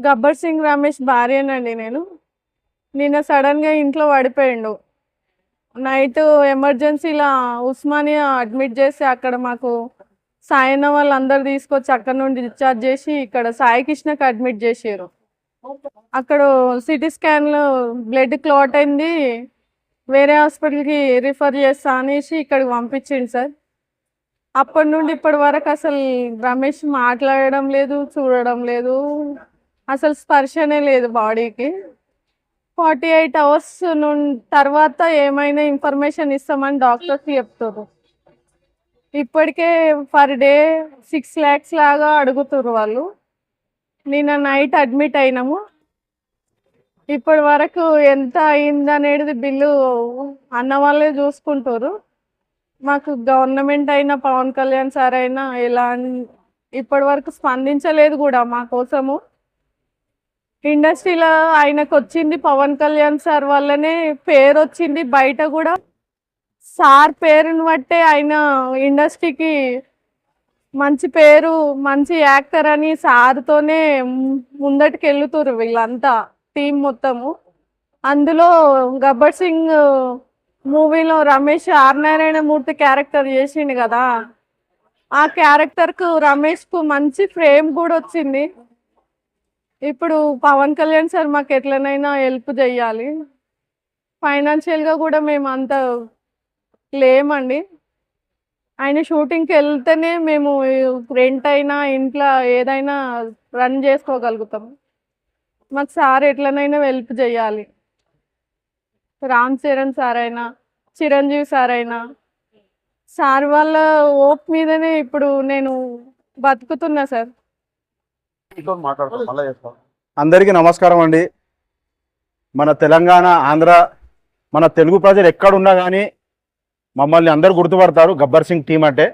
గబ్బర్ సింగ్ రమేష్ భార్యనండి నేను. నిన్న సడన్గా ఇంట్లో పడిపోయిండు. నైట్ ఎమర్జెన్సీలో ఉస్మానియా అడ్మిట్ చేసి అక్కడ మాకు సాయన్న వాళ్ళందరూ తీసుకొచ్చి అక్కడ నుండి డిశ్చార్జ్ చేసి ఇక్కడ సాయి కృష్ణకి అడ్మిట్ చేసారు. అక్కడ సిటీ స్కాన్లో బ్లడ్ క్లాట్ అయింది, వేరే హాస్పిటల్కి రిఫర్ చేస్తా అనేసి ఇక్కడికి పంపించింది సార్. అప్పటి నుండి ఇప్పటి వరకు అసలు రమేష్ మాట్లాడడం లేదు, చూడడం లేదు, అసలు స్పర్శనే లేదు బాడీకి. 48 hours తర్వాత ఏమైనా ఇన్ఫర్మేషన్ ఇస్తామని డాక్టర్స్ చెప్తారు. ఇప్పటికే పర్ డే 6 lakhs లాగా అడుగుతారు వాళ్ళు. నిన్న నైట్ అడ్మిట్ అయినాము. ఇప్పటి వరకు ఎంత అయింది అనేది బిల్లు అన్న వాళ్ళే చూసుకుంటారు. మాకు గవర్నమెంట్ అయినా పవన్ కళ్యాణ్ సార్ అయినా ఇప్పటి వరకు స్పందించలేదు కూడా మా కోసము. ఇండస్ట్రీలో ఆయనకు వచ్చింది పవన్ కళ్యాణ్ సార్ వల్లనే పేరు వచ్చింది. బయట కూడా సార్ పేరుని బట్టే ఆయన ఇండస్ట్రీకి మంచి పేరు, మంచి యాక్టర్ అని సార్తోనే ముందటికి వెళ్తున్నారు వీళ్ళంతా టీం మొత్తము. అందులో గబ్బర్ సింగ్ మూవీలో రమేష్ ఆర్ నారాయణ మూర్తి క్యారెక్టర్ చేసిండు కదా, ఆ క్యారెక్టర్కు రమేష్కు మంచి ఫ్రేమ్ కూడా వచ్చింది. ఇప్పుడు పవన్ కళ్యాణ్ సార్ మాకు ఎట్లనైనా హెల్ప్ చేయాలి. ఫైనాన్షియల్గా కూడా మేము అంత లేమండి. ఆయన షూటింగ్కి వెళ్తేనే మేము రెంట్ అయినా ఇంట్లో ఏదైనా రన్ చేసుకోగలుగుతాం. మాకు సార్ ఎట్లనైనా హెల్ప్ చేయాలి. రామ్ చరణ్ సార్ అయినా, చిరంజీవి సార్ అయినా, సార్ వాళ్ళ ఓప్ మీదనే ఇప్పుడు నేను బతుకుతున్నా సార్. అందరికీ నమస్కారం అండి. మన తెలంగాణ, ఆంధ్ర, మన తెలుగు ప్రజలు ఎక్కడున్నా కానీ మమ్మల్ని అందరూ గుర్తుపడతారు గబ్బర్ సింగ్ టీం అంటే.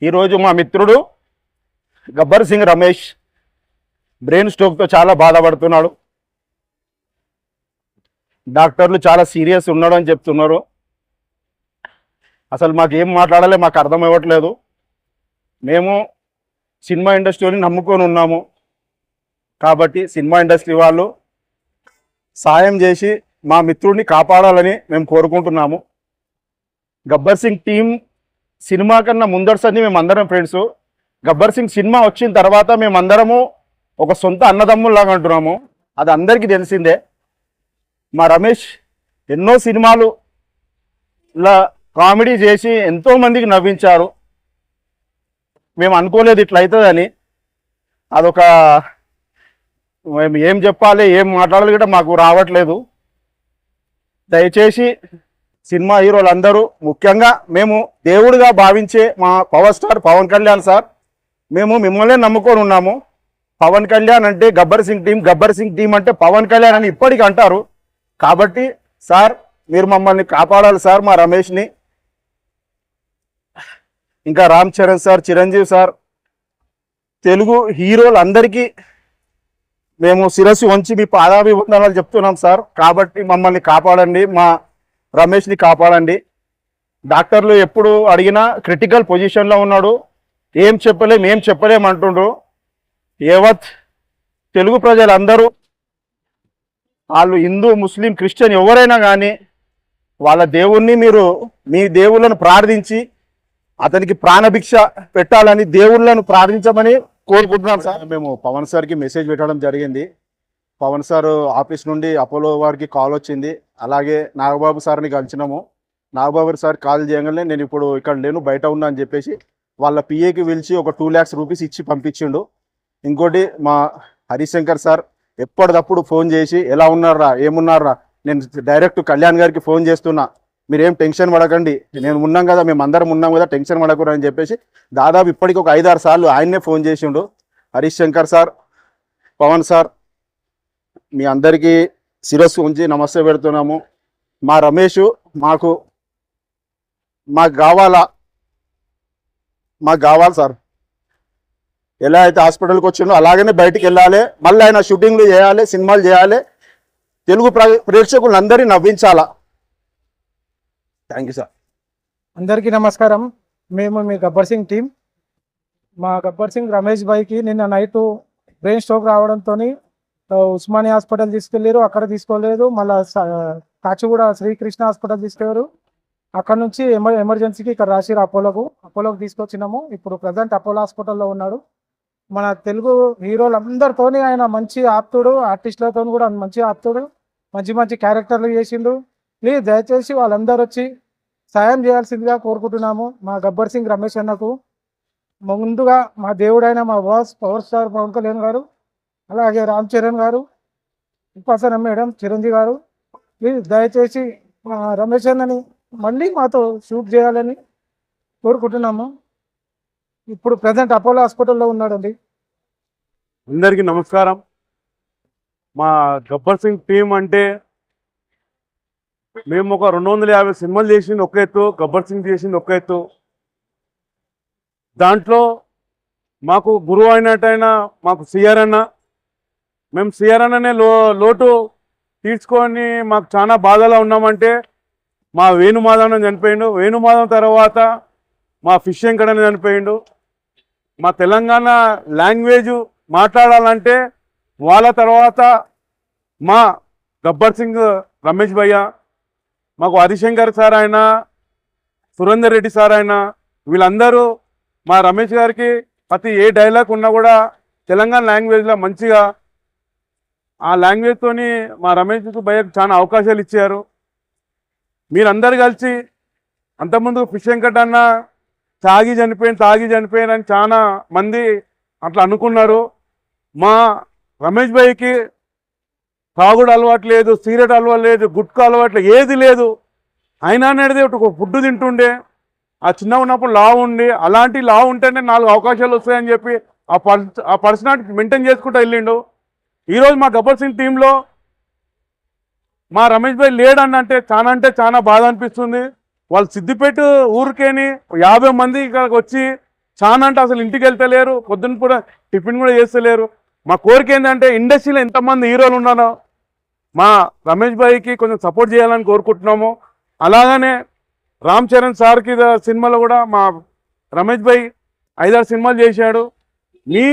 ఈరోజు మా మిత్రుడు గబ్బర్ సింగ్ రమేష్ బ్రెయిన్ స్ట్రోక్తో చాలా బాధపడుతున్నాడు. డాక్టర్లు చాలా సీరియస్ ఉన్నాడు అని చెప్తున్నారు. అసలు మాకు ఏం మాట్లాడాలి మాకు అర్థం అవ్వట్లేదు. మేము సినిమా ఇండస్ట్రీని నమ్ముకొని ఉన్నాము కాబట్టి సినిమా ఇండస్ట్రీ వాళ్ళు సాయం చేసి మా మిత్రుడిని కాపాడాలని మేము కోరుకుంటున్నాము. గబ్బర్ సింగ్ టీం సినిమా కన్నా ముందరసని మేమందరం ఫ్రెండ్స్. గబ్బర్ సింగ్ సినిమా వచ్చిన తర్వాత మేమందరము ఒక సొంత అన్నదమ్ముల్లాగా అంటున్నాము. అది అందరికీ తెలిసిందే. మా రమేష్ ఎన్నో సినిమాలు ఇలా కామెడీ చేసి ఎంతోమందికి నవ్వించారు. మేము అనుకోలేదు ఇట్లా అవుతుందని. అదొక మేము ఏం చెప్పాలి ఏం మాట్లాడాలి కూడా మాకు రావట్లేదు. దయచేసి సినిమా హీరోలందరూ, ముఖ్యంగా మేము దేవుడిగా భావించే మా power star Pawan Kalyan sir, మేము మిమ్మల్నే నమ్ముకొని ఉన్నాము. పవన్ కళ్యాణ్ అంటే గబ్బర్ సింగ్ టీం, గబ్బర్ సింగ్ టీం అంటే పవన్ కళ్యాణ్ అని ఇప్పటికీ అంటారు. కాబట్టి సార్ మీరు మమ్మల్ని కాపాడాలి సార్, మా రమేష్ని. ఇంకా రామ్ చరణ్ సార్, చిరంజీవి సార్, తెలుగు హీరోలందరికీ మేము శిరస్సు వంచి మీ పాదాభివందనాలు చెప్తున్నాం సార్. కాబట్టి మమ్మల్ని కాపాడండి, మా రమేష్ని కాపాడండి. డాక్టర్లు ఎప్పుడు అడిగినా క్రిటికల్ పొజిషన్లో ఉన్నాడు, ఏం చెప్పలేమంటుండ్రు. యావత్ తెలుగు ప్రజలందరూ, వాళ్ళు హిందూ, ముస్లిం, క్రిస్టియన్ ఎవరైనా కానీ వాళ్ళ దేవుణ్ణి మీరు మీ దేవుళ్ళను ప్రార్థించి అతనికి ప్రాణభిక్ష పెట్టాలని దేవుళ్ళను ప్రార్థించమని కోరుకుంటున్నాం సార్. మేము పవన్ సార్కి మెసేజ్ పెట్టడం జరిగింది. పవన్ సార్ ఆఫీస్ నుండి అపోలో వారికి కాల్ వచ్చింది. అలాగే నాగబాబు సార్ని కలిసినాము. నాగబాబు సార్ కాల్ చేయగానే నేను ఇప్పుడు ఇక్కడ లేను, బయట ఉన్నా అని చెప్పేసి వాళ్ళ పిఏకి పిలిచి ఒక 2 lakhs రూపీస్ ఇచ్చి పంపించిండు. ఇంకోటి మా హరిశంకర్ సార్ ఎప్పటికప్పుడు ఫోన్ చేసి ఎలా ఉన్నారా, ఏమున్నారా, నేను డైరెక్ట్ కళ్యాణ్ గారికి ఫోన్ చేస్తున్నా, మీరేం టెన్షన్ పడకండి, నేను ఉన్నాం కదా, మేము అందరం ఉన్నాం కదా, టెన్షన్ పడకూడదు అని చెప్పేసి దాదాపు ఇప్పటికి ఒక 5-6 సార్లు ఆయన్నే ఫోన్ చేసిండు. హరిశంకర్ సార్, పవన్ సార్, మీ అందరికీ శిరస్సు ఉంచి నమస్తే పెడుతున్నాము. మా రమేష్ మాకు కావాలి సార్. ఎలా అయితే హాస్పిటల్కి వచ్చిండో అలాగనే బయటికి వెళ్ళాలి, మళ్ళీ ఆయన షూటింగ్లు చేయాలి, సినిమాలు చేయాలి, తెలుగు ప్రేక్షకులందరినీ నవ్వించాలా. Thank you sir. అందరికీ నమస్కారం. మేము మీ గబ్బర్ సింగ్ టీం. మా గబ్బర్ సింగ్ రమేష్ భాయ్కి నిన్న నైట్ బ్రెయిన్ స్ట్రోక్ రావడంతో ఉస్మానియా హాస్పిటల్ తీసుకెళ్ళారు. అక్కడ తీసుకోలేదు. మళ్ళీ కాచిగూడ శ్రీకృష్ణ హాస్పిటల్ తీసుకెళ్ళారు. అక్కడ నుంచి ఎమర్జెన్సీకి ఇక్కడ రాసిరు అపోలోకి తీసుకొచ్చినాము. ఇప్పుడు ప్రజెంట్ అపోలో హాస్పిటల్లో ఉన్నాడు. మన తెలుగు హీరోలందరితోని ఆయన మంచి ఆప్తుడు, ఆర్టిస్టులతో కూడా మంచి ఆప్తుడు, మంచి మంచి క్యారెక్టర్లు చేసిండు. ప్లీజ్ దయచేసి వాళ్ళందరూ వచ్చి సాయం చేయాల్సిందిగా కోరుకుంటున్నాము. మా గబ్బర్ సింగ్ రమేష్ అన్నకు ముందుగా మా దేవుడైన మా boss power star Pawan Kalyan garu, అలాగే రామ్ చరణ్ గారు, ఉపాసన మేడం, చిరంజీవి గారు, ప్లీజ్ దయచేసి మా రమేష్ అన్నని మళ్ళీ మాతో షూట్ చేయాలని కోరుకుంటున్నాము. ఇప్పుడు ప్రజెంట్ అపోలో హాస్పిటల్లో ఉన్నాడండి. అందరికీ నమస్కారం. మా గబ్బర్ సింగ్ టీం అంటే మేము ఒక 250 సినిమాలు చేసింది ఒక ఎత్తు, గబ్బర్ సింగ్ చేసింది ఒక ఎత్తు. దాంట్లో మాకు గురువు అయినట్టయినా మాకు సిఆర్ అన్న, మేము సిఆర్ అన్ననే లోటు తీర్చుకొని మాకు చాలా బాధలో ఉన్నామంటే మా వేణుమాధవన్ చనిపోయిండు. వేణుమాధవ్ తర్వాత మా ఫిష్ వెంకటన్న చనిపోయిండు. మా తెలంగాణ లాంగ్వేజ్ మాట్లాడాలంటే వాళ్ళ తర్వాత మా గబ్బర్ సింగ్ రమేష్ భయ్య, మాకు హరిశంకర్ సార్ అయినా, సురేందర్ రెడ్డి సార్ అయినా, వీళ్ళందరూ మా రమేష్ గారికి ప్రతి ఏ డైలాగ్ ఉన్నా కూడా తెలంగాణ లాంగ్వేజ్లో మంచిగా ఆ లాంగ్వేజ్తోని మా రమేష్ భయ్యకు చాలా అవకాశాలు ఇచ్చారు. మీరందరూ కలిసి అంతకుముందు ఫిష్ వెంకట్ అన్న తాగి చనిపోయారు అని చాలా మంది అట్లా అనుకున్నారు. మా రమేష్ భయ్యకి తాగుడు అలవాటు లేదు, సిగరెట్ అలవాటు లేదు, గుట్కా అలవాటు ఏది లేదు. అయినా అనేది ఒక ఫుడ్ తింటుండే, ఆ చిన్న ఉన్నప్పుడు లావు ఉండి, అలాంటి లావు ఉంటేనే 4 అవకాశాలు వస్తాయని చెప్పి ఆ పర్సనాలిటీ మెయింటైన్ చేసుకుంటూ వెళ్ళిండు. ఈరోజు మా గబ్బర్ సింగ్ టీంలో మా రమేష్ భాయ్ లేడని అంటే చాలా బాధ అనిపిస్తుంది. వాళ్ళు సిద్దిపేట ఊరికేని 50 మంది ఇక్కడికి వచ్చి చాలా అంటే అసలు ఇంటికి వెళ్తలేరు, పొద్దున్న కూడా టిఫిన్ కూడా చేస్తలేరు. మా కోరిక ఏంటంటే ఇండస్ట్రీలో ఎంతమంది హీరోలు ఉన్నారో మా రమేష్ భాయ్కి కొంచెం సపోర్ట్ చేయాలని కోరుకుంటున్నాము. అలాగనే రామ్ చరణ్ సార్కి సినిమాలో కూడా మా రమేష్ భాయ్ 5-6 సినిమాలు చేశాడు. మీ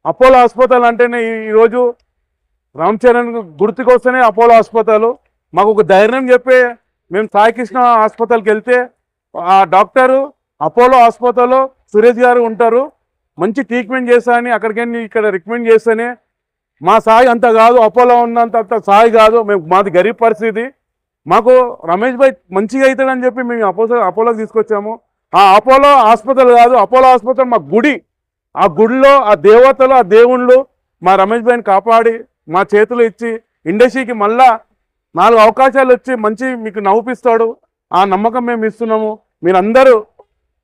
అపోలో హాస్పిటల్ అంటేనే ఈరోజు రామ్ చరణ్ గుర్తుకొస్తేనే అపోలో హాస్పిటల్. మాకు ఒక ధైర్యం చెప్పే మేము సాయి కృష్ణ హాస్పిటల్కి వెళ్తే ఆ డాక్టరు అపోలో హాస్పిటల్లో సురేష్ గారు ఉంటారు, మంచి ట్రీట్మెంట్ చేస్తా అని అక్కడికి ఇక్కడ రికమెండ్ చేస్తేనే మా సాయి అంత కాదు, అపోలో ఉన్నంత సాయి కాదు, మాది గరీబ్ పరిస్థితి. మాకు రమేష్ భాయ్ మంచిగా అవుతాడని చెప్పి మేము అపోలోకి తీసుకొచ్చాము. ఆ అపోలో హాస్పిటల్ కాదు, అపోలో హాస్పిటల్ మా గుడి. ఆ గుడిలో ఆ దేవతలు, ఆ దేవుళ్ళు మా రమేష్ భాయ్ని కాపాడి మా చేతులు ఇచ్చి ఇండస్ట్రీకి మళ్ళా 4 అవకాశాలు వచ్చి మంచి మీకు నవ్వుపిస్తాడు. ఆ నమ్మకం మేము ఇస్తున్నాము. మీరందరూ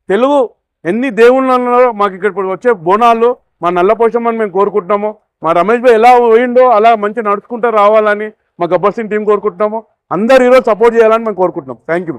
తెలుగు ఎన్ని దేవుళ్ళలో మాకు ఇక్కడ వచ్చే బోనాలు మా నల్ల పోషమని మేము కోరుకుంటున్నాము. మా రమేష్ భాయ్ ఎలా పోయిండో అలా మంచి నడుచుకుంటూ రావాలని మా గబ్బర్ సింగ్ టీం కోరుకుంటున్నాము. అందరు ఈరోజు సపోర్ట్ చేయాలని మేము కోరుకుంటున్నాం. Thank you.